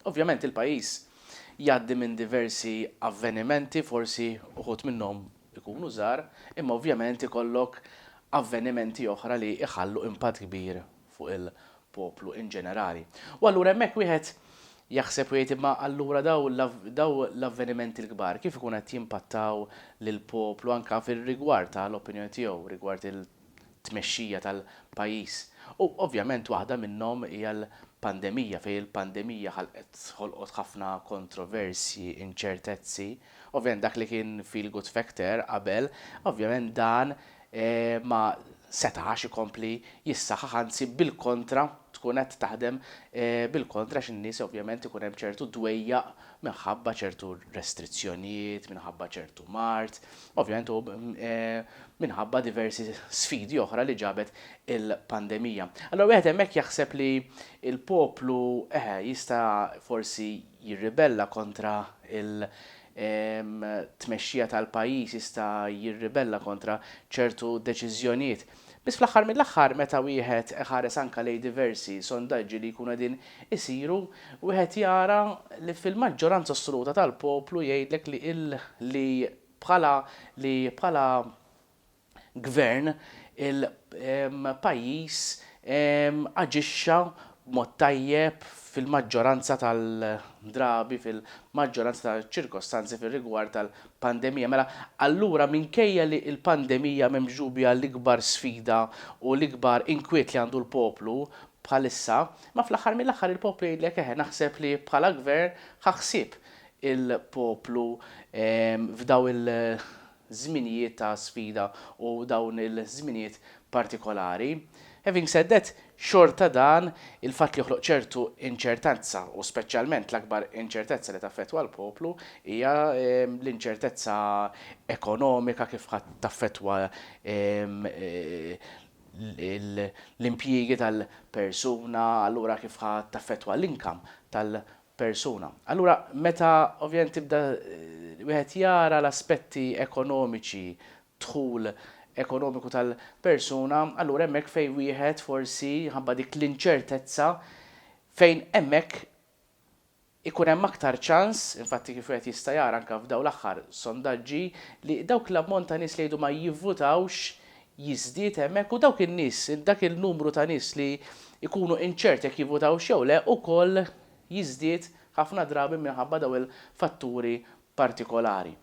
Ovvjament il-pajjiż jgħaddi minn diversi avvenimenti, forsi uħud minnhom ikunu żgħar, imma ovvjament ikollok avvenimenti oħra li iħallu impatt kbir fuq il-poplu in ġenerali. U allura hemmhekk wieħed jaħseb u jgħid imma allura daw l-avvenimenti l-kbar kif ikun qed jimpattaw lill-poplu anke fir-rigward tal-opinjoni tiegħu rigward il-tmexxija tal-pajjiż. U ovvjament waħda minnhom hija l-pandemija fejn il-pandemija ħolqot ħafna kontroversji, inċertezzi. Ovvjament dak li kien feel good factor qabel, ovvjament dan ma setax ikompli jissaħħaħ anzi bil-kontra tkun qed taħdem bil-kontra x'in-nies ovvjament ikun hemm ċertu dwejjaq minħabba ċertu restrizzjonijiet, minħabba ċertu mart, ovvjament u minħabba diversi sfidi oħra li ġabet il-pandemija. Allora wieħed hemmhekk jaħseb li il-poplu jista' forsi jirribella kontra tmexxija tal-pajjiż jista' jirribella kontra ċertu deċiżjonijiet. Biss fl-aħħar mill-aħħar meta wieħed ħares anke lejn diversi sondaġġi li jkunu qegħdin isiru, wieħed jara li fil-maġġoranza assoluta tal-poplu jgħidlek li bħala gvern il-pajjiż aġixxa b'mod tajjeb fil-maġġoranza tal-drabi, fil-maġġoranza tal-ċirkostanzi fil-rigward tal-pandemija. Mela, allura minkejja li il-pandemija memġubja l-ikbar sfida u l-ikbar inkwiet li għandu l-poplu bħalissa, ma fl-aħħar mill-aħħar il-poplu jgħidlek naħseb li bħala gvern ħaħsib il-poplu f'daw il-żminijiet ta' sfida u dawn il-żminijiet partikolari. Having said that, xorta dan il-fatt li joħloq ċertu inċertezza u speċjalment l-akbar inċertezza li taffettwa l-poplu hija l-inċertezza ekonomika kif taffettwa l-impjiegi tal-persuna, allura kif taffettwa l-inkam tal-persuna. Allura meta ovvjament tibda wieħed jara l-aspetti ekonomiċi dħul ekonomiku tal-persuna, allura hemmhekk fejn wieħed forsi ħabba dik l-inċertezza fejn hemmhekk ikun hemm aktar ċans, infatti kif wieħed jista' jara anke f'dawn l-aħħar sondaġġi li dawk l-ammont ta' nies li jgħidu ma jivvutawx jiżdied hemmhekk u dawk in-nies, dak il-numru ta' nies li jkunu inċerti jekk jivvutawx jew le ukoll jiżdied ħafna drabi minħabba daw il-fatturi partikolari.